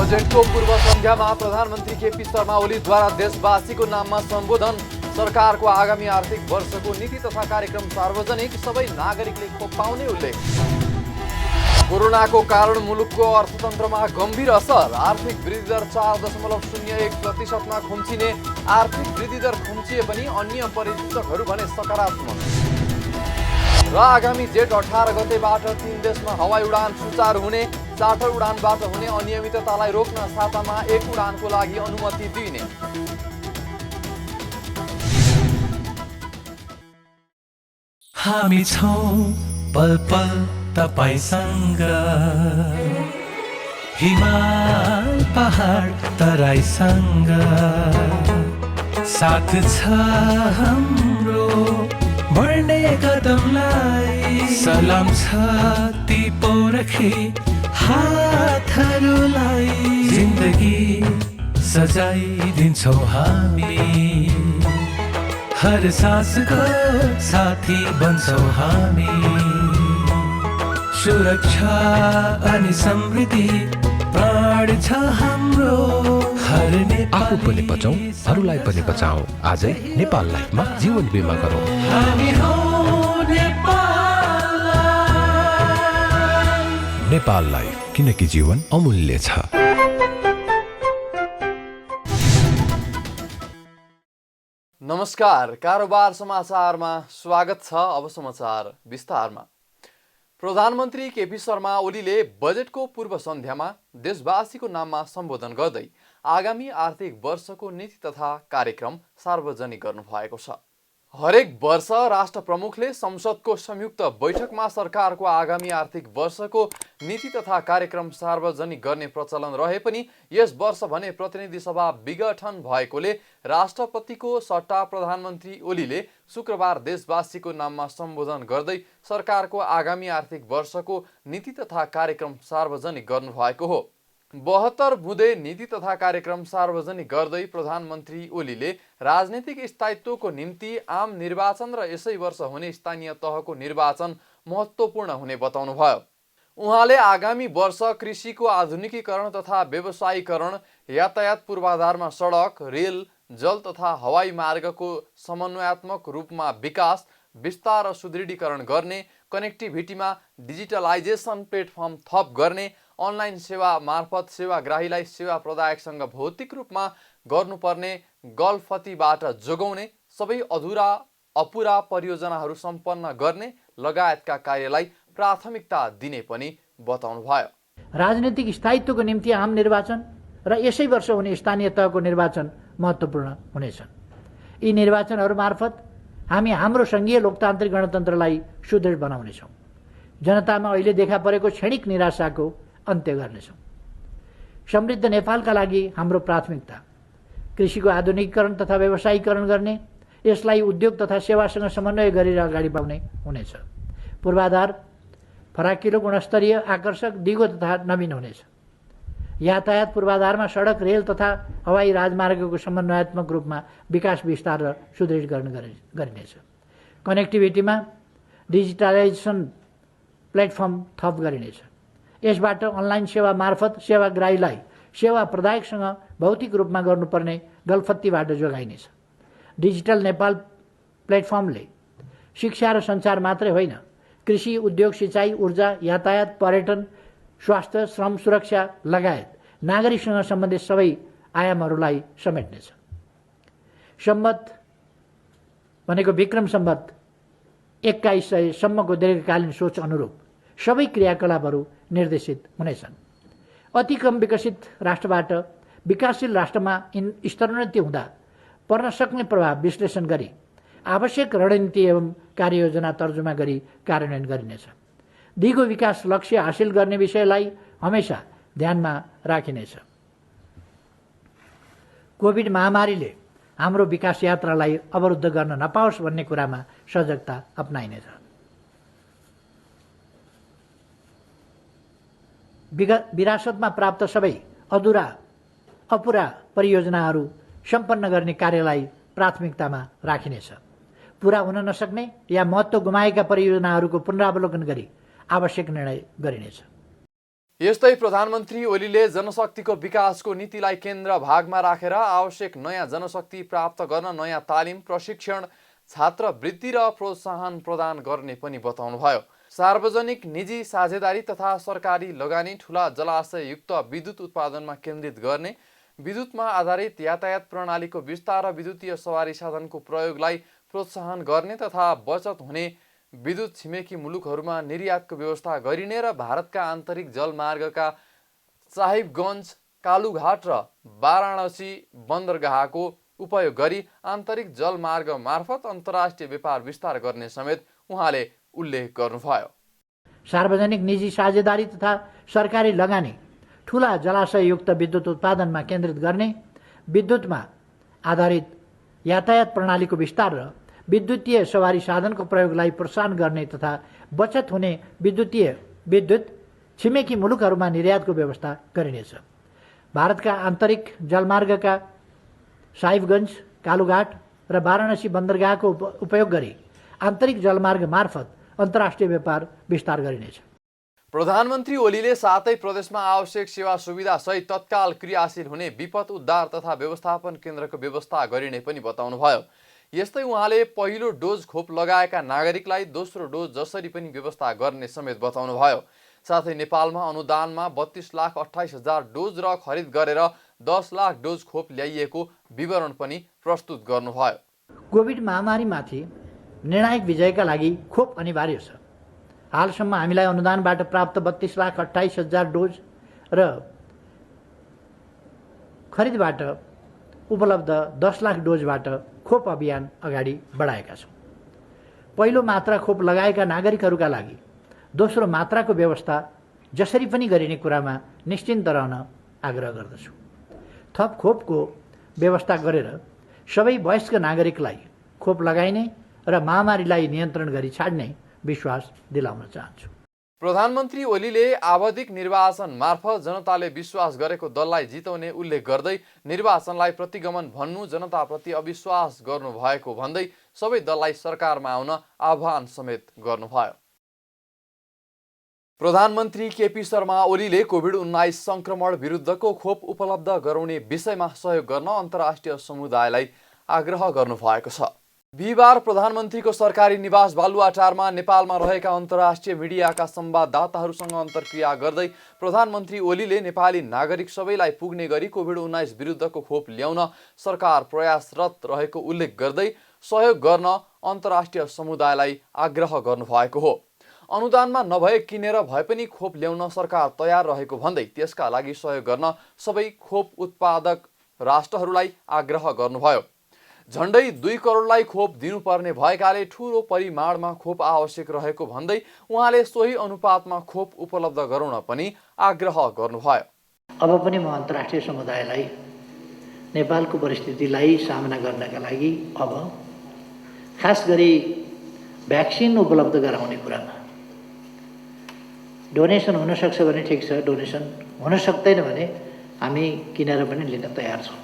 बजेटको पूर्व सन्ध्यामा प्रधानमन्त्री केपी शर्मा ओलीद्वारा देशवासीको नाममा सम्बोधन, सरकारको आगामी आर्थिक वर्षको नीति तथा कार्यक्रम सार्वजनिक, सबै नागरिकले खोप पाउने उल्लेख। कोरोनाको कारण मुलुकको अर्थतन्त्रमा गम्भीर असर, आर्थिक वृद्धि दर 4.01%मा खुम्चिने। आर्थिक वृद्धि दर खुम्चिए पनि अन्य परिसूचकहरू भने सकारात्मक। र आगामी जेठ 18 गतेबाट 3 देशमा हवाई उडान सुचारू हुने, चार्टर उडानबाट हुने अनियमिततालाई रोक्न सातामा एक उडानको लागि अनुमति दिइने। हामी छौं पल पल तपाईसँग, हिमाल पहाड तराईसँग, साथ छ हाम्रो बढ्ने कदमलाई। सलाम छ ती पोरखी हातहरूलाई, जिन्दगी सजाइदिन्छौँ हामी, हर सासको साथी बन्छौँ हामी। सुरक्षा अनि समृद्धि प्राण छ हाम्रो, हर आफू पनि बचौं, अरूलाई पनि बचाऊ। आजै नेपाल लाइफमा जीवन बिमा गरौँ। हामी हौं नेपाल लाइफ। नेपाल लाइफ, किनकि जीवन अमूल्य छ। नमस्कार, कारोबार समाचारमा स्वागत छ। अब समाचार विस्तारमा। प्रधानमन्त्री केपी शर्मा ओलीले बजेटको पूर्व सन्ध्यामा देशवासीको नाममा सम्बोधन गर्दै आगामी आर्थिक वर्षको नीति तथा कार्यक्रम सार्वजनिक गर्नुभएको छ। हरेक वर्ष राष्ट्र प्रमुखले संसदको संयुक्त बैठकमा सरकारको आगामी आर्थिक वर्षको नीति तथा कार्यक्रम सार्वजनिक गर्ने प्रचलन रहे पनि यस वर्ष भने प्रतिनिधि सभा विघटन भएकोले राष्ट्रपतिको सट्टा प्रधानमन्त्री ओलीले शुक्रबार देशवासीको नाममा सम्बोधन गर्दै सरकारको आगामी आर्थिक वर्षको नीति तथा कार्यक्रम सार्वजनिक गर्नुभएको हो। 72 बुँदे नीति तथा कार्यक्रम सार्वजनिक गर्दै प्रधानमन्त्री ओलीले राजनीतिक स्थायित्वको निम्ति आम निर्वाचन र यसै वर्ष हुने स्थानीय तहको निर्वाचन महत्त्वपूर्ण हुने बताउनुभयो। उहाँले आगामी वर्ष कृषिको आधुनिकीकरण तथा व्यवसायीकरण, यातायात पूर्वाधारमा सडक, रेल, जल तथा हवाई मार्गको समन्वयात्मक रूपमा विकास, विस्तार र सुदृढीकरण गर्ने, कनेक्टिभिटीमा डिजिटलाइजेसन प्लेटफर्म थप गर्ने, अनलाइन सेवा मार्फत सेवाग्राहीलाई सेवा प्रदायकसँग भौतिक रूपमा गर्नुपर्ने गलफतीबाट जोगाउने, सबै अपुरा परियोजनाहरू सम्पन्न गर्ने लगायतका कार्यलाई प्राथमिकता दिने पनि बताउनुभयो। राजनीतिक स्थायित्वको निम्ति आम निर्वाचन र यसै वर्ष हुने स्थानीय तहको निर्वाचन महत्त्वपूर्ण हुनेछन्। यी निर्वाचनहरू मार्फत हामी हाम्रो संघीय लोकतान्त्रिक गणतन्त्रलाई सुदृढ बनाउनेछौँ। जनतामा अहिले देखा परेको क्षणिक निराशाको अन्त्य गर्नेछौँ। समृद्ध नेपालका लागि हाम्रो प्राथमिकता कृषिको आधुनिकीकरण तथा व्यवसायीकरण गर्ने, यसलाई उद्योग तथा सेवासँग समन्वय गरेर अगाडि बढाउने हुनेछ। पूर्वाधार फराकिलो, गुणस्तरीय, आकर्षक, दिगो तथा नवीन हुनेछ। यातायात पूर्वाधारमा सडक, रेल तथा हवाई राजमार्गको समन्वयात्मक रूपमा विकास, विस्तार र सुदृढीकरण गरिनेछ। कनेक्टिभिटीमा डिजिटलाइजेसन प्लेटफर्म थप गरिनेछ। यसबाट अनलाइन सेवा मार्फत सेवाग्राहीलाई सेवा प्रदायकसँग भौतिक रूपमा गर्नुपर्ने गलफत्तीबाट जोगाइनेछ। डिजिटल नेपाल प्लेटफर्मले शिक्षा र सञ्चार मात्रै होइन, कृषि, उद्योग, सिँचाइ, ऊर्जा, यातायात, पर्यटन, स्वास्थ्य, श्रम, सुरक्षा लगायत नागरिकसँग सम्बन्धित सबै आयामहरूलाई समेट्नेछ। सम्मत भनेको विक्रम सम्मत 2100 सम्मको दीर्घकालीन सोच अनुरूप सबै क्रियाकलापहरू निर्देशित हुनेछन्। अति कम विकसित राष्ट्रबाट विकासशील राष्ट्रमा स्तरोन्नति हुँदा पर्न सक्ने प्रभाव विश्लेषण गरी आवश्यक रणनीति एवं कार्ययोजना तर्जुमा गरी कार्यान्वयन गरिनेछ। दिगो विकास लक्ष्य हासिल गर्ने विषयलाई हमेशा ध्यानमा राखिनेछ। कोभिड महामारीले हाम्रो विकास यात्रालाई अवरुद्ध गर्न नपाओस् भन्ने कुरामा सजगता अपनाइनेछ। विरासतमा प्राप्त सबै अपुरा परियोजनाहरू सम्पन्न गर्ने कार्यलाई प्राथमिकतामा राखिनेछ। पूरा हुन नसक्ने या महत्त्व गुमाएका परियोजनाहरूको पुनरावलोकन गरी आवश्यक निर्णय गरिनेछ। यस्तै प्रधानमन्त्री ओलीले जनशक्तिको विकासको नीतिलाई केन्द्र भागमा राखेर आवश्यक नयाँ जनशक्ति प्राप्त गर्न नयाँ तालिम, प्रशिक्षण, छात्रवृत्ति र प्रोत्साहन प्रदान गर्ने पनि बताउनुभयो। सार्वजनिक निजी साझेदारी तथा सरकारी लगानी ठूला जलाशययुक्त विद्युत उत्पादनमा केन्द्रित गर्ने, विद्युतमा आधारित यातायात प्रणालीको विस्तार र विद्युतीय सवारी साधनको प्रयोगलाई प्रोत्साहन गर्ने तथा बचत हुने विद्युत छिमेकी मुलुकहरूमा निर्यातको व्यवस्था गरिने र भारतका आन्तरिक जलमार्गका साहिबगञ्ज, कालुघाट र वाराणसी बन्दरगाहको उपयोग गरी आन्तरिक जलमार्ग मार्फत अन्तर्राष्ट्रिय व्यापार विस्तार गर्ने समेत उहाँले उल्लेख गर्नुभयो। सार्वजनिक निजी साझेदारी तथा सरकारी लगानी ठूला जलाशययुक्त विद्युत उत्पादनमा केन्द्रित गर्ने, विद्युतमा आधारित यातायात प्रणालीको विस्तार र विद्युतीय सवारी साधनको प्रयोगलाई प्रोत्साहन गर्ने तथा बचत हुने विद्युत छिमेकी मुलुकहरूमा निर्यातको व्यवस्था गरिनेछ। भारतका आन्तरिक जलमार्गका साहिबगञ्ज, कालुघाट र वाराणसी बन्दरगाहको उपयोग गरी आन्तरिक जलमार्ग मार्फत अन्तर्राष्ट्रिय व्यापार विस्तार गरिनेछ। प्रधानमन्त्री ओलीले सातै प्रदेशमा आवश्यक सेवा सुविधा सहित तत्काल क्रियाशील हुने विपद उद्धार तथा व्यवस्थापन केन्द्रको व्यवस्था गरिने पनि बताउनुभयो। यस्तै उहाँले पहिलो डोज खोप लगाएका नागरिकलाई दोस्रो डोज जसरी पनि व्यवस्था गर्ने समेत बताउनुभयो। साथै नेपालमा अनुदानमा 32,28,000 डोज र खरिद गरेर 10 लाख डोज खोप ल्याइएको विवरण पनि प्रस्तुत गर्नुभयो। कोभिड महामारीमाथि निर्णायक विजयका लागि खोप अनिवार्य छ। हालसम्म हामीलाई अनुदानबाट प्राप्त 32,28,000 डोज र खरिदबाट उपलब्ध 10 लाख डोजबाट खोप अभियान अगाडि बढाएका छौँ। पहिलो मात्रा खोप लगाएका नागरिकहरूका लागि दोस्रो मात्राको व्यवस्था जसरी पनि गरिने कुरामा निश्चिन्त रहन आग्रह गर्दछु। थप खोपको व्यवस्था गरेर सबै वयस्क नागरिकलाई खोप लगाइने र महामारीलाई नियन्त्रण गरी छाड्ने विश्वास दिलाउन चाहन्छु। प्रधानमन्त्री ओलीले आवधिक निर्वाचन मार्फत जनताले विश्वास गरेको दललाई जिताउने उल्लेख गर्दै निर्वाचनलाई प्रतिगमन भन्नु जनताप्रति अविश्वास गर्नु भएको भन्दै सबै दललाई सरकारमा आउन आह्वान समेत गर्नुभयो। प्रधानमन्त्री केपी शर्मा ओलीले कोभिड-19 संक्रमण विरुद्धको खोप उपलब्ध गराउने विषयमा सहयोग गर्न अन्तर्राष्ट्रिय समुदायलाई आग्रह गर्नुभएको छ। बिहिबार प्रधानमन्त्रीको सरकारी निवास बालुवाटारमा नेपालमा रहेका अन्तर्राष्ट्रिय मिडियाका संवाददाताहरूसँग अन्तर्क्रिया गर्दै प्रधानमन्त्री ओलीले नेपाली नागरिक सबैलाई पुग्ने गरी कोभिड-19 विरुद्धको खोप ल्याउन सरकार प्रयासरत रहेको उल्लेख गर्दै सहयोग गर्न अन्तर्राष्ट्रिय समुदायलाई आग्रह गर्नुभएको हो। अनुदानमा नभए किनेर भए पनि खोप ल्याउन सरकार तयार रहेको भन्दै त्यसका लागि सहयोग गर्न सबै खोप उत्पादक राष्ट्रहरूलाई आग्रह गर्नुभयो। झण्डै 2 करोडलाई खोप दिनुपर्ने भएकाले ठूलो परिमाणमा खोप आवश्यक रहेको भन्दै उहाँले सोही अनुपातमा खोप उपलब्ध गराउन पनि आग्रह गर्नुभयो। अब पनि म अन्तर्राष्ट्रिय समुदायलाई नेपालको परिस्थितिलाई सामना गर्नका लागि अब खास गरी भ्याक्सिन उपलब्ध गराउने कुरामा डोनेसन हुन सक्छ भने ठिक छ, डोनेसन हुन सक्दैन भने हामी किनेर पनि लिन तयार छौँ।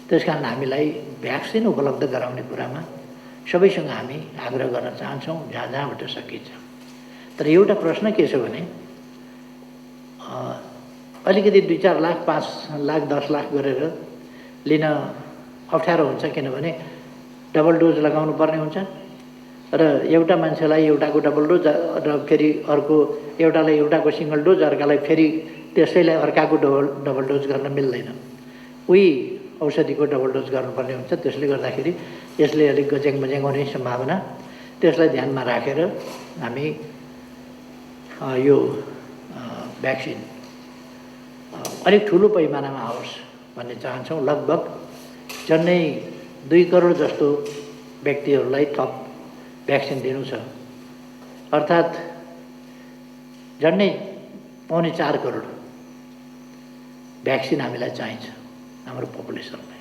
त्यसकारण हामीलाई भ्याक्सिन उपलब्ध गराउने कुरामा सबैसँग हामी आग्रह गर्न चाहन्छौँ जहाँ जहाँबाट सकिन्छ। तर एउटा प्रश्न के छ भने अलिकति 2-4 लाख 5 लाख 10 लाख गरेर लिन अप्ठ्यारो हुन्छ, किनभने डबल डोज लगाउनु पर्ने हुन्छ र एउटा मान्छेलाई एउटाको डबल डोज र फेरि अर्को एउटालाई एउटाको सिङ्गल डोज, अर्कालाई फेरि त्यसैलाई अर्काको डबल डोज गर्न मिल्दैन। उही औषधिको डबल डोज गर्नुपर्ने हुन्छ। त्यसले गर्दाखेरि यसले अलिक गज्याङ मज्याङ हुने सम्भावना, त्यसलाई ध्यानमा राखेर हामी यो भ्याक्सिन अलिक ठुलो पैमानामा आओस् भन्ने चाहन्छौँ। लगभग झन्डै 2 करोड जस्तो व्यक्तिहरूलाई थप भ्याक्सिन दिनु छ, अर्थात् झन्डै 3.25 करोड भ्याक्सिन हामीलाई चाहिन्छ हाम्रो पपुलेसनलाई।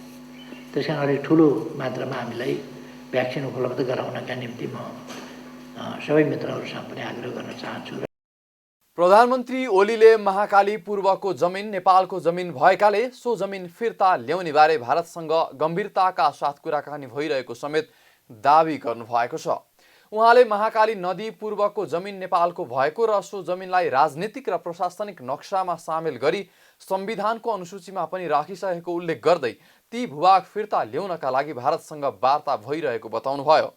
त्यस कारण अलिक ठुलो मात्रामा हामीलाई भ्याक्सिन उपलब्ध गराउनका निम्ति म सबै मित्रहरूसँग पनि आग्रह गर्न चाहन्छु। प्रधानमन्त्री ओलीले महाकाली पूर्वको जमिन नेपालको जमिन भएकाले सो जमिन फिर्ता ल्याउने बारे भारतसँग गम्भीरताका साथ कुराकानी भइरहेको समेत दावी गर्नुभएको छ। उहाँले महाकाली नदी पूर्वको जमिन नेपालको भएको र सो जमिनलाई राजनीतिक र प्रशासनिक नक्सामा सामेल गरी संविधानको अनुसूचीमा पनि राखिसकेको उल्लेख गर्दै ती भूभाग फिर्ता ल्याउनका लागि भारतसँग वार्ता भइरहेको बताउनुभयो।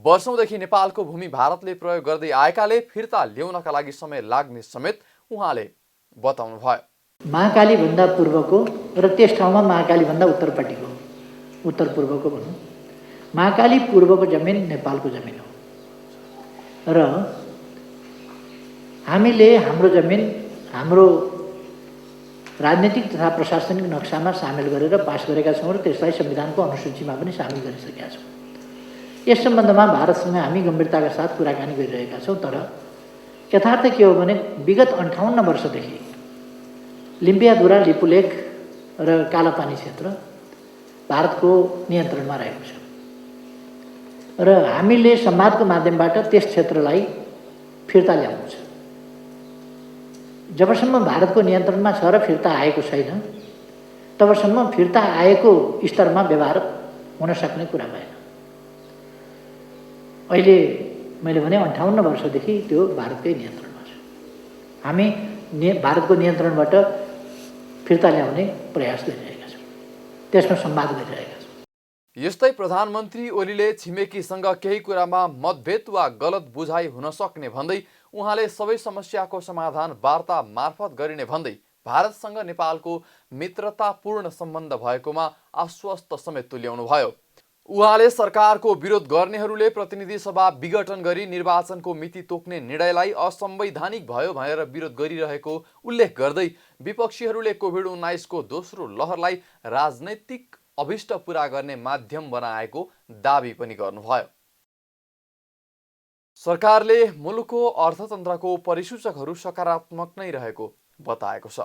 वर्षौंदेखि नेपालको भूमि भारतले प्रयोग गर्दै आएकाले फिर्ता ल्याउनका लागि समय लाग्ने समेत उहाँले बताउनुभयो। महाकाली भन्दा पूर्वको र त्यस ठाउँमा महाकाली भन्दा उत्तरपट्टिको उत्तर पूर्वको भनौँ महाकाली पूर्वको जमिन नेपालको जमिन हो र हामीले हाम्रो जमिन हाम्रो राजनीतिक तथा प्रशासनिक नक्सामा सामेल गरेर पास गरेका छौँ र त्यसलाई संविधानको अनुसूचीमा पनि सामेल गरिसकेका छौँ। यस सम्बन्धमा भारतसँग हामी गम्भीरताका साथ कुराकानी गरिरहेका छौँ। तर यथार्थ के हो भने विगत 58 वर्षदेखि लिम्पियाधुरा, लिपुलेख र कालापानी क्षेत्र भारतको नियन्त्रणमा रहेको छ र हामीले संवादको माध्यमबाट त्यस क्षेत्रलाई फिर्ता ल्याउनु छ। जबसम्म भारतको नियन्त्रणमा छ र फिर्ता आएको छैन तबसम्म फिर्ता आएको स्तरमा व्यवहार हुन सक्ने कुरा भएन। अहिले मैले भने 58 वर्षदेखि त्यो भारतकै नियन्त्रणमा छ। हामी भारतको नियन्त्रणबाट फिर्ता ल्याउने प्रयास गरिरहेका छौँ, त्यसमा संवाद गरिरहेका छौँ। यस्तै प्रधानमन्त्री ओलीले छिमेकीसँग केही कुरामा मतभेद वा गलत बुझाइ हुन सक्ने भन्दै उहाँले सबै समस्याको समाधान वार्ता मार्फत गरिने भन्दै भारतसँग नेपालको मित्रतापूर्ण सम्बन्ध भएकोमा आश्वस्त समेत तुल्याउनुभयो। उहाँले सरकारको विरोध गर्नेहरूले प्रतिनिधि सभा विघटन गरी निर्वाचनको मिति तोक्ने निर्णयलाई असंवैधानिक भयो भनेर विरोध गरिरहेको उल्लेख गर्दै विपक्षीहरूले कोभिड-19 को दोस्रो लहरलाई राजनैतिक अभिष्ट पूरा गर्ने माध्यम बनाएको दाबी पनि गर्नुभयो। सरकारले मुलुकको अर्थतन्त्रको परिसूचकहरू सकारात्मक नै रहेको बताएको छ।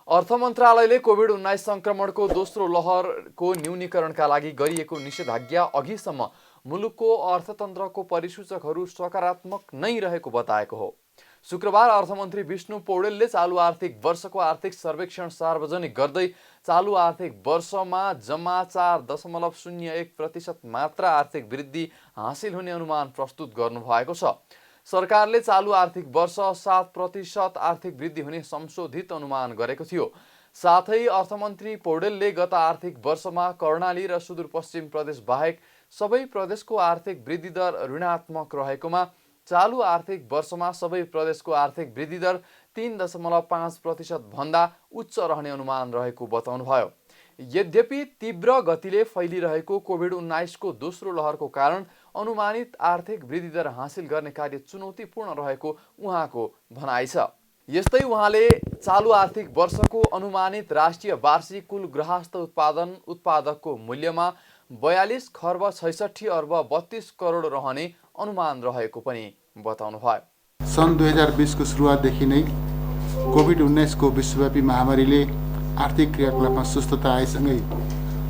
अर्थ मन्त्रालयले कोभिड-19 संक्रमणको दोस्रो लहरको न्यूनीकरणका लागि गरिएको निषेधाज्ञा अघिसम्म मुलुकको अर्थतन्त्रको परिसूचकहरू सकारात्मक नै रहेको बताएको हो। शुक्रबार अर्थमन्त्री विष्णु पौडेलले चालू आर्थिक वर्षको आर्थिक सर्वेक्षण सार्वजनिक गर्दै चालू आर्थिक वर्षमा जम्मा 4.01% मात्र आर्थिक वृद्धि हासिल हुने अनुमान प्रस्तुत गर्नुभएको छ। सरकारले चालू आर्थिक वर्ष 7% आर्थिक वृद्धि हुने संशोधित अनुमान गरेको थियो। साथै अर्थमन्त्री पौडेलले गत आर्थिक वर्षमा कर्णाली र सुदूरपश्चिम प्रदेश बाहेक सबै प्रदेशको आर्थिक वृद्धि दर ऋणात्मक रहेकोमा चालू आर्थिक वर्षमा सबै प्रदेशको आर्थिक वृद्धि दर 3.5% भन्दा उच्च रहने अनुमान रहेको बताउनुभयो। यद्यपि तीव्र गतिले फैलिरहेको कोभिड-19 को दोस्रो लहरको कारण अनुमानित आर्थिक वृद्धि दर हासिल गर्ने कार्य चुनौतीपूर्ण रहेको उहाँको भनाइ छ। यस्तै उहाँले चालू आर्थिक वर्षको अनुमानित राष्ट्रिय वार्षिक कुल गृहस्थ उत्पादकको मूल्यमा 42 खर्ब 66 अर्ब 32 करोड रहने अनुमान रहेको पनि बताउनुभयो। सन् 2020 को सुरुवातदेखि नै कोभिड-19 को विश्वव्यापी महामारीले आर्थिक क्रियाकलापमा सुस्तता आएसँगै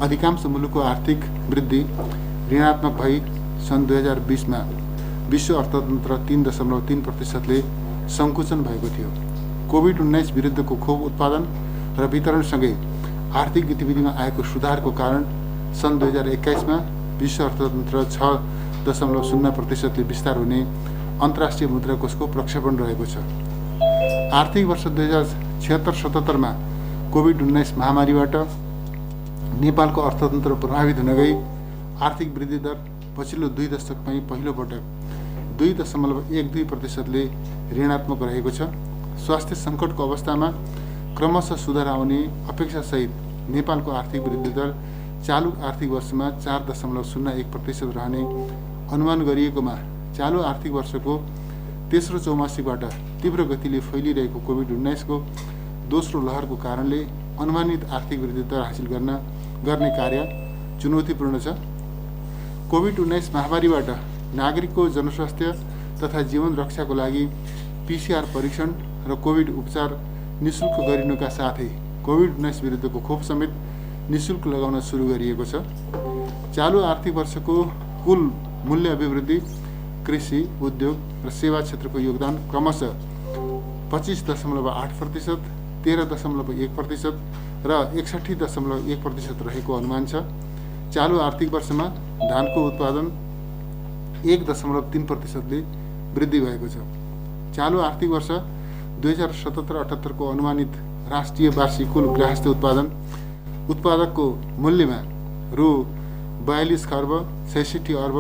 अधिकांश मुलुकको आर्थिक वृद्धि ऋणात्मक भई सन् 2020 मा विश्व अर्थतन्त्र 3.3% ले सङ्कुचन भएको थियो। कोभिड-19 विरुद्धको खोप उत्पादन र वितरणसँगै आर्थिक गतिविधिमा आएको सुधारको कारण सन् 2021 मा विश्व अर्थतन्त्र 6.0% ले विस्तार हुने अन्तर्राष्ट्रिय मुद्रा कोषको प्रक्षेपण रहेको छ। आर्थिक वर्ष 2076-77 मा कोभिड-19 महामारीबाट नेपालको अर्थतन्त्र प्रभावित हुन गई आर्थिक वृद्धि दर पछिल्लो 2 दशकमै पहिलो पटक 2.12% ले ऋणात्मक रहेको छ। स्वास्थ्य सङ्कटको अवस्थामा क्रमशः सुधार आउने अपेक्षासहित नेपालको आर्थिक वृद्धि दर चालू आर्थिक वर्षमा 4.01% रहने अनुमान गरिएकोमा चालू आर्थिक वर्षको तेस्रो चौमासिकबाट तीव्र गतिले फैलिरहेको कोभिड-19 को दोस्रो लहरको कारणले अनुमानित आर्थिक वृद्धि दर हासिल गर्ने कार्य चुनौतीपूर्ण छ। कोभिड-19 महामारीबाट नागरिकको जनस्वास्थ्य तथा जीवन रक्षाको लागि PCR परीक्षण र कोभिड उपचार निशुल्क गरिनुका साथै कोभिड-19 विरुद्धको खोप समेत निशुल्क लगाउन सुरु गरिएको छ। चालू आर्थिक वर्षको कुल मूल्य अभिवृद्धि कृषि, उद्योग र सेवा क्षेत्रको योगदान क्रमशः 25.8%, 13.1% र 61.1% रहेको अनुमान छ। चालू आर्थिक वर्षमा धानको उत्पादन 1.3%ले वृद्धि भएको छ। चालु आर्थिक वर्ष 2077-78 को अनुमानित राष्ट्रिय वार्षिक कुल गृहस्थ उत्पादकको मूल्यमा रु 42 खर्ब 66 अर्ब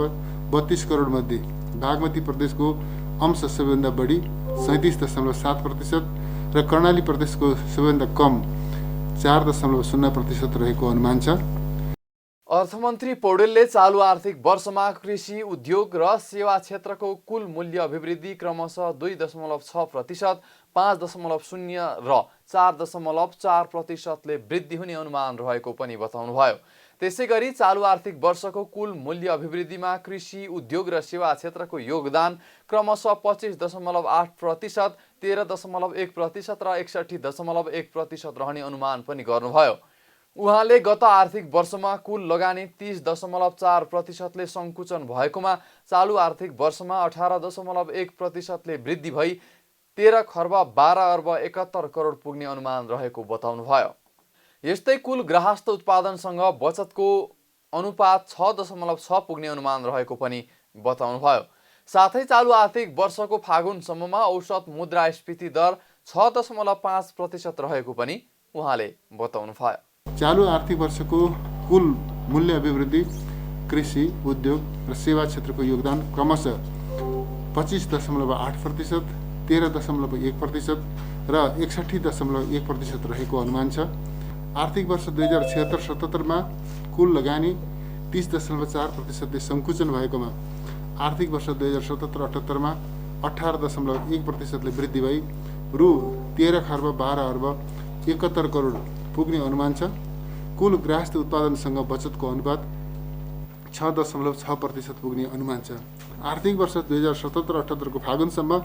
32 करोड मध्ये बागमती प्रदेशको अंश सबैभन्दा बढी 37.7% र कर्णाली प्रदेशको सबैभन्दा कम 4.0% रहेको अनुमान छ। अर्थमन्त्री पौडेलले चालु आर्थिक वर्षमा कृषि, उद्योग र सेवा क्षेत्रको कुल मूल्य अभिवृद्धि क्रमशः 2.6%, 5.0% र 4.4%ले वृद्धि हुने अनुमान रहेको पनि बताउनुभयो। त्यसैगरी चालु आर्थिक वर्षको कुल मूल्य अभिवृद्धिमा कृषि, उद्योग र सेवा क्षेत्रको योगदान क्रमशः 25.8%, 13.1% र 61.1% रहने अनुमान पनि गर्नुभयो। उहाँले गत आर्थिक वर्षमा कुल लगानी 30.4%ले सङ्कुचन भएकोमा चालु आर्थिक वर्षमा 18.1%ले वृद्धि भई 13 खर्ब 12 अर्ब 71 करोड पुग्ने अनुमान रहेको बताउनुभयो। यस्तै कुल गृहस्थ उत्पादनसँग बचतको अनुपात 6.6 पुग्ने अनुमान रहेको पनि बताउनुभयो। साथै चालु आर्थिक वर्षको फागुनसम्ममा औसत मुद्रास्फीति दर 6.5% रहेको पनि उहाँले बताउनुभयो। चालु आर्थिक वर्षको कुल मूल्य अभिवृद्धि कृषि, उद्योग र सेवा क्षेत्रको योगदान क्रमशः 25.8%, 13.1% र 61.1% रहेको अनुमान छ। आर्थिक वर्ष 2076-77 कुल लगानी 30.4%ले सङ्कुचन भएकोमा आर्थिक वर्ष 2077-78 18.1%ले वृद्धि भई रु 13 खर्ब 12 अर्ब 71 करोड पुग्ने अनुमान छ। कुल गृहस्थ उत्पादनसँग बचतको अनुपात 6.6% पुग्ने अनुमान छ। आर्थिक वर्ष 2077-78 को फागुनसम्म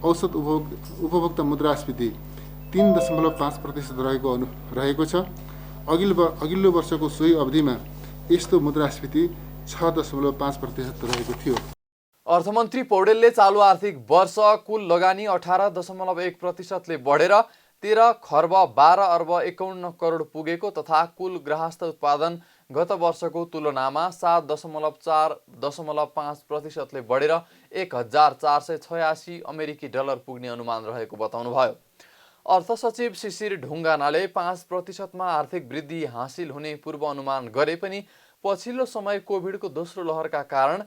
औसत उपभोक्ता मुद्रास्फीति 3.5% रहेको छ। अघिल्लो वर्षको सोही अवधिमा यस्तो मुद्रास्फीति 6.5% रहेको थियो। अर्थमन्त्री पौडेलले चालु आर्थिक वर्ष कुल लगानी 18.1%ले बढेर 13 खर्ब 12 अर्ब 51 करोड पुगेको तथा कुल गृहस्थ उत्पादन गत वर्षको तुलनामा 7.4-5%ले बढेर 1486 अमेरिकी डलर पुग्ने अनुमान रहेको बताउनुभयो। अर्थ सचिव शिशिर ढुङ्गानाले 5%मा आर्थिक वृद्धि हासिल हुने पूर्व अनुमान गरे पनि पछिल्लो समय कोभिडको दोस्रो लहरका कारण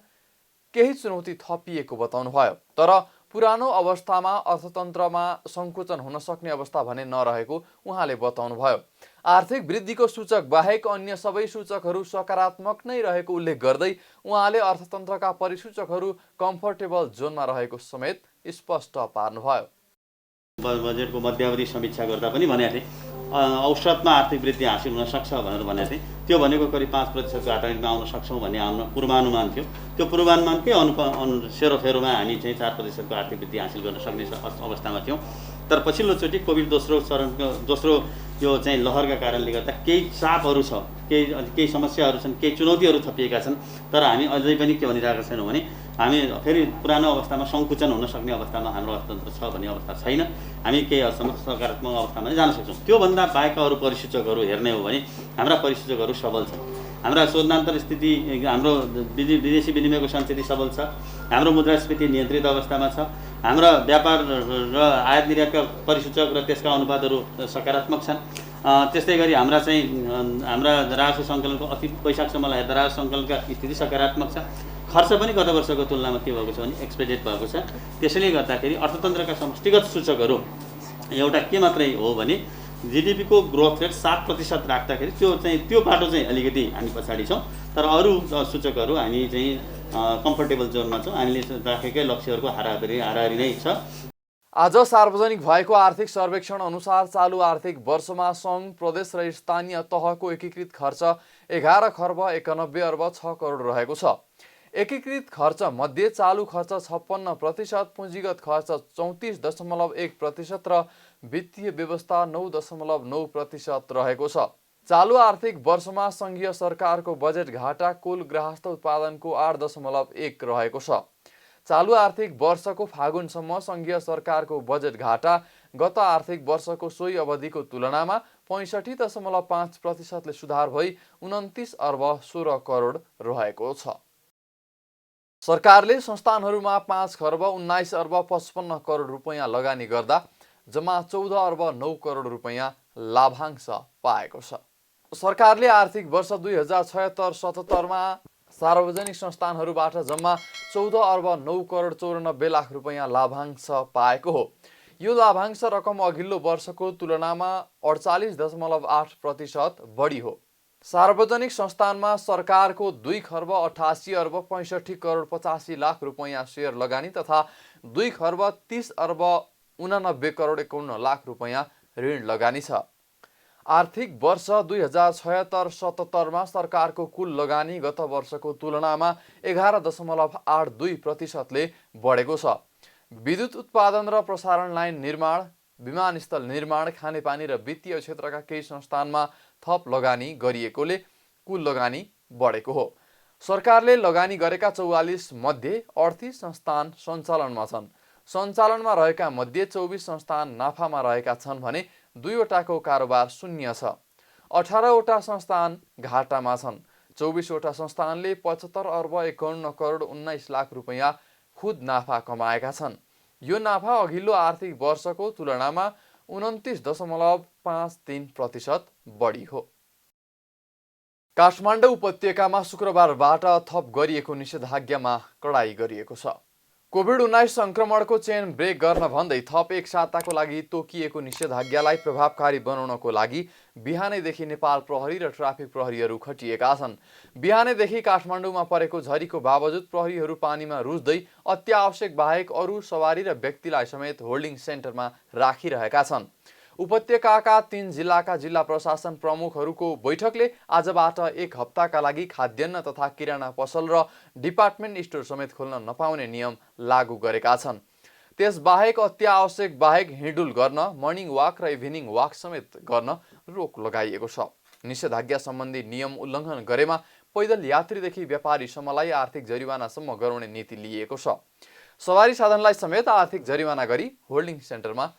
केही चुनौती थपिएको बताउनुभयो। तर पुरानो अवस्थामा अर्थतन्त्रमा सङ्कुचन हुन सक्ने अवस्था भने नरहेको उहाँले बताउनुभयो। आर्थिक वृद्धिको सूचक बाहेक अन्य सबै सूचकहरू सकारात्मक नै रहेको उल्लेख गर्दै उहाँले अर्थतन्त्रका परिसूचकहरू कम्फर्टेबल जोनमा रहेको समेत स्पष्ट पार्नुभयो। बजेटको मध्यावधि समीक्षा गर्दा पनि भनेको थिएँ औसतमा आर्थिक वृद्धि हासिल हुन सक्छ भनेर भनेको थिएँ। त्यो भनेको करिब 5%को आटारीमा आउन सक्छौँ भन्ने हाम्रो पूर्वानुमान थियो। त्यो पूर्वानुमानकै सेरोफेरोमा हामी चाहिँ 4%को आर्थिक वृद्धि हासिल गर्न सक्ने अवस्थामा थियौँ। तर पछिल्लोचोटि कोभिड दोस्रो यो चाहिँ लहरका कारणले गर्दा केही चापहरू छ, केही समस्याहरू छन्, केही चुनौतीहरू थपिएका छन्। तर हामी अझै पनि के भनिरहेका छैनौँ भने हामी फेरि पुरानो अवस्थामा सङ्कुचन हुन सक्ने अवस्थामा हाम्रो अर्थतन्त्र छ भन्ने अवस्था छैन। हामी केही हदसम्म सकारात्मक अवस्थामा जान सक्छौँ। त्योभन्दा बाहेकका अरू परिसूचकहरू हेर्ने हो भने हाम्रा परिसूचकहरू सबल छन्। हाम्रा शोधनान्तर स्थिति, हाम्रो विदेशी विनिमयको सञ्चित सबल छ। हाम्रो मुद्रास्फीति नियन्त्रित अवस्थामा छ। हाम्रा व्यापार र आयात निर्यातका परिसूचक र त्यसका अनुपातहरू सकारात्मक छन्। त्यस्तै गरी हाम्रा राजस्व सङ्कलनको वैशाखसम्मलाई हेर्दा राजस्व सङ्कलनका स्थिति सकारात्मक छ। खर्च पनि गत वर्षको तुलनामा के भएको छ भने एक्सपेक्टेड भएको छ। त्यसैले गर्दाखेरि अर्थतन्त्रका समष्टिगत सूचकहरू एउटा के मात्रै हो भने जीडीपीको ग्रोथ रेट 7% राख्दाखेरि त्यो बाटो चाहिँ अलिकति हामी पछाडि छौँ। तर अरू सूचकहरू हामी चाहिँ कम्फर्टेबल जोनमा छौँ। हामीले राखेकै लक्ष्यहरूको हाराहारी नै छ। आज सार्वजनिक भएको आर्थिक सर्वेक्षण अनुसार चालु आर्थिक वर्षमा सङ्घ, प्रदेश र स्थानीय तहको एकीकृत खर्च 11 खर्ब 91 अर्ब 6 करोड रहेको छ। एकीकृत खर्च मध्ये चालु खर्च 56%, पुँजीगत खर्च 34.1% र वित्तीय व्यवस्था 9.9% रहेको छ। चालु आर्थिक वर्षमा सङ्घीय सरकारको बजेट घाटा कुल गृहस्थ उत्पादनको 8.1 रहेको छ। चालु आर्थिक वर्षको फागुनसम्म सङ्घीय सरकारको बजेट घाटा गत आर्थिक वर्षको सोही अवधिको तुलनामा 65.5%ले सुधार भई 29 अर्ब 16 करोड रहेको छ। सरकारले संस्थानहरूमा 5 खर्ब 19 अर्ब 55 करोड रुपैयाँ लगानी गर्दा जम्मा 14 अर्ब 9 करोड रुपैयाँ लाभांश पाएको छ। सरकारले आर्थिक वर्ष 2076-77मा सार्वजनिक संस्थानहरूबाट जम्मा 14 अर्ब 9 करोड 94 लाख रुपैयाँ लाभांश पाएको हो। यो लाभांश रकम अघिल्लो वर्षको तुलनामा 48.8% बढी हो। सार्वजनिक संस्थानमा सरकारको 2 खर्ब 88 अर्ब 65 करोड 85 लाख रुपैयाँ सेयर लगानी तथा 2 खर्ब 30 अर्ब 89 करोड 51 लाख रुपैयाँ ऋण लगानी छ। आर्थिक वर्ष 2076-77मा सरकारको कुल लगानी गत वर्षको तुलनामा 11.82%ले बढेको छ। विद्युत उत्पादन र प्रसारण लाइन निर्माण, विमानस्थल निर्माण, खानेपानी र वित्तीय क्षेत्रका केही संस्थानमा थप लगानी गरिएकोले कुल लगानी बढेको हो। सरकारले लगानी गरेका 44 मध्ये 38 संस्थान सञ्चालनमा छन्। सञ्चालनमा रहेका मध्ये 24 संस्थान नाफामा रहेका छन् भने 2वटाको कारोबार शून्य छ। 18वटा संस्थान घाटामा छन्। 24वटा संस्थानले 75 अर्ब 51 करोड 19 लाख रुपैयाँ खुद नाफा कमाएका छन्। यो नाफा अघिल्लो आर्थिक वर्षको तुलनामा 29.53% बढी हो। काठमाडौँ उपत्यकामा शुक्रबारबाट थप गरिएको निषेधाज्ञामा कडाई गरिएको छ। कोभिड-19 संक्रमणको चेन ब्रेक गर्न भन्दै थप एक साताको लागि तोकिएको निषेधाज्ञालाई प्रभावकारी बनाउनको लागि बिहानैदेखि नेपाल प्रहरी र ट्राफिक प्रहरीहरू खटिएका छन्। बिहानैदेखि काठमाडौँमा परेको झरीको बावजुद प्रहरीहरू पानीमा रुच्दै अत्यावश्यक बाहेक अरू सवारी र व्यक्तिलाई समेत होल्डिङ सेन्टरमा राखिरहेका छन्। उपत्यकाका 3 जिल्लाका जिल्ला प्रशासन प्रमुखहरूको बैठकले आजबाट एक हप्ताका लागि खाद्यान्न तथा किराना पसल र डिपार्टमेन्ट स्टोर समेत खोल्न नपाउने नियम लागू गरेका छन्। त्यसबाहेक अत्यावश्यक बाहेक हिँडुल गर्न, मर्निङ वाक र इभिनिङ वाक समेत गर्न रोक लगाइएको छ। निषेधाज्ञा सम्बन्धी नियम उल्लङ्घन गरेमा पैदल यात्रीदेखि व्यापारीसम्मलाई आर्थिक जरिवानासम्म गराउने नीति लिएको छ। सवारी साधनलाई समेत आर्थिक जरिवाना गरी होल्डिङ सेन्टरमा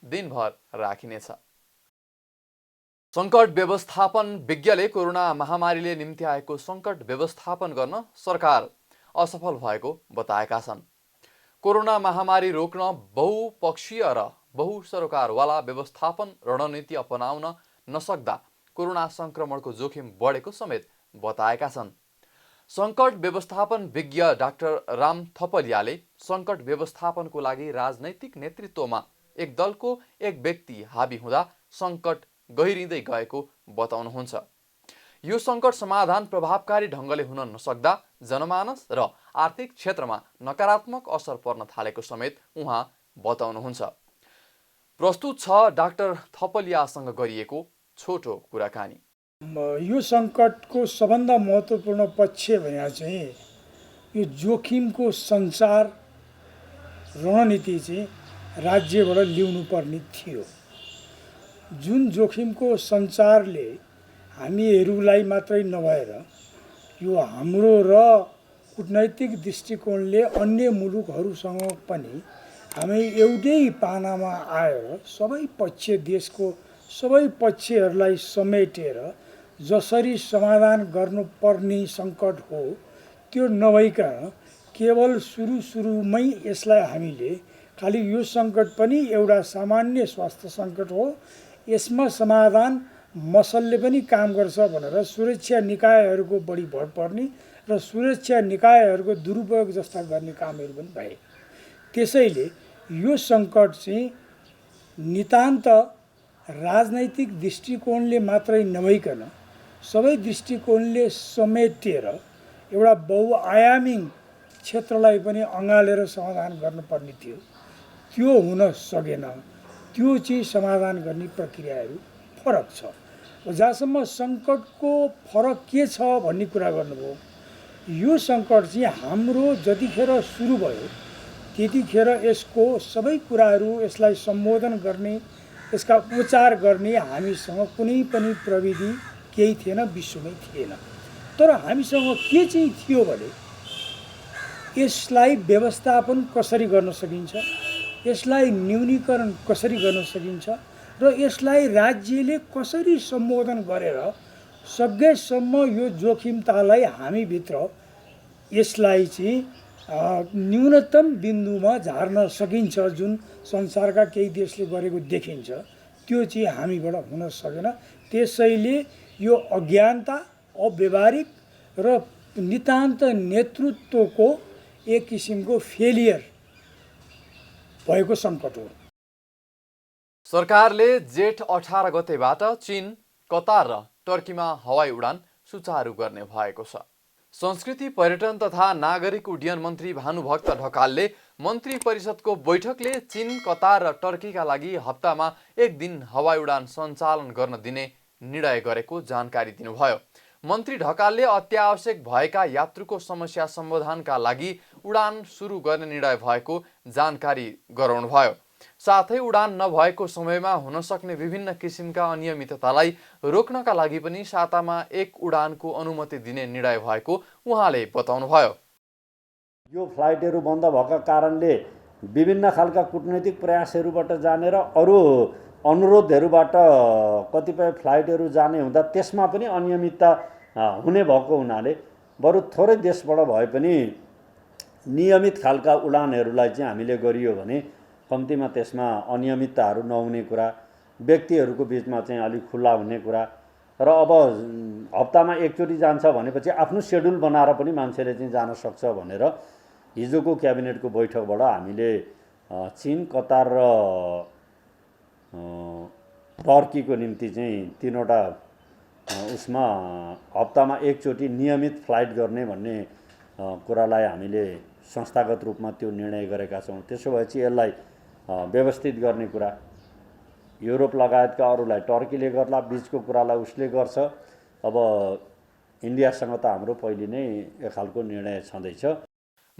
दिनभर राखिनेछ। सङ्कट व्यवस्थापन विज्ञले कोरोना महामारीले निम्ति आएको सङ्कट व्यवस्थापन गर्न सरकार असफल भएको बताएका छन्। कोरोना महामारी रोक्न बहुपक्षीय र बहुसरोकारवाला व्यवस्थापन रणनीति अपनाउन नसक्दा कोरोना संक्रमणको जोखिम बढेको समेत बताएका छन्। सङ्कट व्यवस्थापन विज्ञ डाक्टर राम थपलियाले सङ्कट व्यवस्थापनको लागि राजनैतिक नेतृत्वमा एक दलको एक व्यक्ति हाबी हुँदा सङ्कट गहिरिँदै गएको बताउनुहुन्छ। यो सङ्कट समाधान प्रभावकारी ढङ्गले हुन नसक्दा जनमानस र आर्थिक क्षेत्रमा नकारात्मक असर पर्न थालेको समेत उहाँ बताउनुहुन्छ। प्रस्तुत छ डाक्टर थपलियासँग गरिएको छोटो कुराकानी। यो सङ्कटको सबभन्दा महत्त्वपूर्ण पक्ष भने चाहिँ यो जोखिमको सञ्चार रणनीति चाहिँ राज्यबाट ल्याउनु पर्ने थियो। जुन जोखिमको सञ्चारले हामीहरूलाई मात्रै नभएर यो हाम्रो र कूटनैतिक दृष्टिकोणले अन्य मुलुकहरूसँग पनि हामी एउटै पानामा आएर सबै पक्ष देशको सबै पक्षहरूलाई समेटेर जसरी समाधान गर्नुपर्ने सङ्कट हो त्यो नभइकन केवल सुरुमै यसलाई हामीले खालि यो सङ्कट पनि एउटा सामान्य स्वास्थ्य सङ्कट हो, यसमा समाधान मसलले पनि काम गर्छ भनेर सुरक्षा निकायहरूको बढी भर पर्ने र सुरक्षा निकायहरूको दुरुपयोग जस्ता गर्ने कामहरू पनि भए। त्यसैले यो सङ्कट चाहिँ नितान्त राजनैतिक दृष्टिकोणले मात्रै नभइकन सबै दृष्टिकोणले समेटेर एउटा बहुआयामी क्षेत्रलाई पनि अँगालेर समाधान गर्नुपर्ने थियो। त्यो हुन सकेन। त्यो चाहिँ समाधान गर्ने प्रक्रियाहरू फरक छ। जहाँसम्म सङ्कटको फरक के छ भन्ने कुरा गर्नुभयो, यो सङ्कट चाहिँ हाम्रो जतिखेर सुरु भयो त्यतिखेर यसको सबै कुराहरू यसलाई सम्बोधन गर्ने, यसका उपचार गर्ने हामीसँग कुनै पनि प्रविधि केही थिएन, विश्वमै थिएन। तर हामीसँग के चाहिँ थियो भने यसलाई व्यवस्थापन कसरी गर्न सकिन्छ, यसलाई न्यूनीकरण कसरी गर्न सकिन्छ र यसलाई राज्यले कसरी सम्बोधन गरेर सकेसम्म यो जोखिमतालाई हामीभित्र यसलाई चाहिँ न्यूनतम बिन्दुमा झार्न सकिन्छ, जुन संसारका केही देशले गरेको देखिन्छ, त्यो चाहिँ हामीबाट हुन सकेन। त्यसैले यो अज्ञानता, अव्यवहारिक र नितान्त नेतृत्वको एक किसिमको फेलियर भएको सङ्कट हो। सरकारले जेठ 18 गतेबाट चीन, कतार र टर्कीमा हवाई उडान सुचारू गर्ने भएको छ। संस्कृति, पर्यटन तथा नागरिक उड्डयन मन्त्री भानुभक्त ढकालले मन्त्री परिषदको बैठकले चीन, कतार र टर्कीका लागि हप्तामा 1 दिन हवाई उडान सञ्चालन गर्न दिने निर्णय गरेको जानकारी दिनुभयो। मन्त्री ढकालले अत्यावश्यक भएका यात्रुको समस्या समाधानका लागि उडान सुरु गर्ने निर्णय भएको जानकारी गराउनुभयो। साथै उडान नभएको समयमा हुन सक्ने विभिन्न किसिमका अनियमिततालाई रोक्नका लागि पनि सातामा 1 उडानको अनुमति दिने निर्णय भएको उहाँले बताउनुभयो। यो फ्लाइटहरू बन्द भएका कारणले विभिन्न खालका कूटनैतिक प्रयासहरूबाट जाने र अरू अनुरोधहरूबाट कतिपय फ्लाइटहरू जाने हुँदा त्यसमा पनि अनियमितता हुने भएको हुनाले बरु थोरै देशबाट भए पनि नियमित खालका उडानहरूलाई चाहिँ हामीले गरियो भने कम्तीमा त्यसमा अनियमितताहरू नहुने कुरा, व्यक्तिहरूको बिचमा चाहिँ अलिक खुल्ला हुने कुरा र अब हप्तामा एकचोटि जान्छ भनेपछि आफ्नो सेड्युल बनाएर पनि मान्छेले चाहिँ जान सक्छ भनेर हिजोको क्याबिनेटको बैठकबाट हामीले चीन, कतार र टर्कीको निम्ति चाहिँ 3वटा उसमा हप्तामा एकचोटि नियमित फ्लाइट गर्ने भन्ने कुरालाई हामीले संस्थागत रूपमा त्यो निर्णय गरेका छौँ। त्यसो भएपछि यसलाई व्यवस्थित गर्ने कुरा युरोप लगायतका अरूलाई टर्कीले गर्ला, बिचको कुरालाई उसले गर्छ। अब इन्डियासँग त हाम्रो पहिले नै एक खालको निर्णय छँदैछ।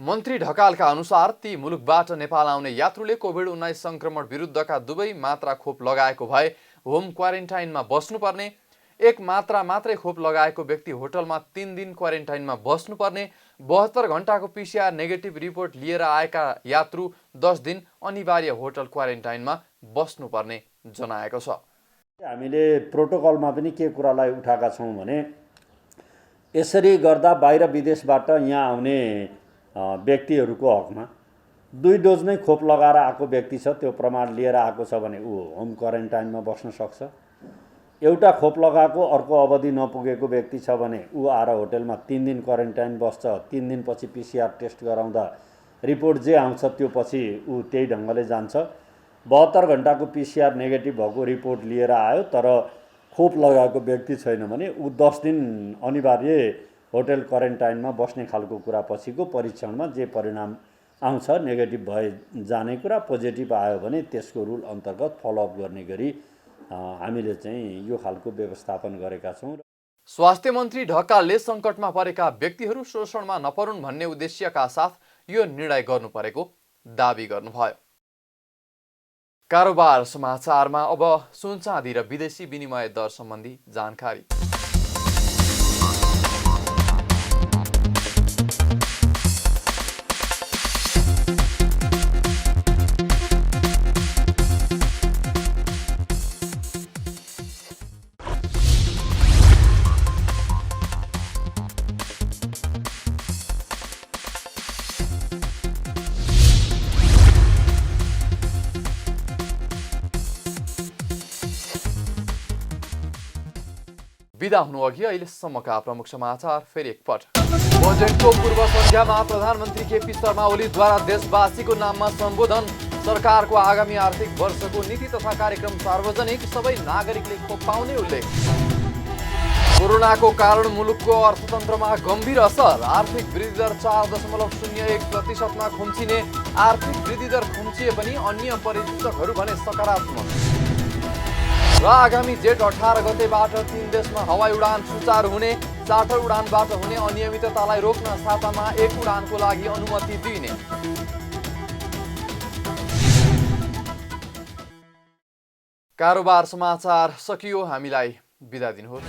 मन्त्री ढकालका अनुसार ती मुलुकबाट नेपाल आउने यात्रुले कोभिड-19 संक्रमण विरुद्धका दुवै मात्रा खोप लगाएको भए होम क्वारेन्टाइनमा बस्नुपर्ने, 1 मात्रा मात्रै खोप लगाएको व्यक्ति होटलमा 3 दिन क्वारेन्टाइनमा बस्नुपर्ने, 72 घण्टाको PCR नेगेटिभ रिपोर्ट लिएर आएका यात्रु 10 दिन अनिवार्य होटल क्वारेन्टाइनमा बस्नुपर्ने जनाएको छ। हामीले प्रोटोकलमा पनि के कुरालाई उठाएका छौँ भने यसरी गर्दा बाहिर विदेशबाट यहाँ आउने व्यक्तिहरूको हकमा 2 डोज नै खोप लगाएर आएको व्यक्ति छ, त्यो प्रमाण लिएर आएको छ भने ऊ होम क्वारेन्टाइनमा बस्न सक्छ। एउटा खोप लगाएको अर्को अवधि नपुगेको व्यक्ति छ भने ऊ आएर होटलमा 3 दिन क्वारेन्टाइन बस्छ। 3 दिनपछि PCR टेस्ट गराउँदा रिपोर्ट जे आउँछ त्यो पछि ऊ त्यही ढङ्गले जान्छ। 72 घण्टाको PCR नेगेटिभ भएको रिपोर्ट लिएर आयो तर खोप लगाएको व्यक्ति छैन भने ऊ 10 दिन अनिवार्य होटल क्वारेन्टाइनमा बस्ने खालको कुरा पछिको परीक्षणमा जे परिणाम आउँछ नेगेटिभ भए जाने कुरा, पोजिटिभ आयो भने त्यसको रुल अन्तर्गत फलोअप गर्ने गरी हामीले चाहिँ यो खालको व्यवस्थापन गरेका छौँ। स्वास्थ्य मन्त्री ढकालले सङ्कटमा परेका व्यक्तिहरू शोषणमा नपरुन् भन्ने उद्देश्यका साथ यो निर्णय गर्नु परेको दाबी गर्नुभयो। कारोबार समाचारमा अब सुन चाँदी र विदेशी विनिमय दर सम्बन्धी जानकारी। बिदा हुनु अघि अहिलेसम्मका प्रमुख समाचार फेरि एकपटक। बजेटको पूर्व सन्ध्यामा प्रधानमन्त्री केपी शर्मा ओलीद्वारा देशवासीको नाममा सम्बोधन, सरकारको आगामी आर्थिक वर्षको नीति तथा कार्यक्रम सार्वजनिक, सबै नागरिकले खोप पाउने उल्लेख। कोरोनाको कारण मुलुकको अर्थतन्त्रमा गम्भीर असर, आर्थिक वृद्धि दर 4.01%मा खुम्चिने, आर्थिक वृद्धि दर खुम्चिए पनि अन्य परिसूचकहरू भने सकारात्मक। र आगामी जेठ 18 गतेबाट 3 देशमा हवाई उडान सुचारू हुने, चार्टर उडानबाट हुने अनियमिततालाई रोक्न सातामा 1 उडानको लागि अनुमति दिइने। कारोबार समाचार सकियो, हामीलाई बिदा दिनुहोस्।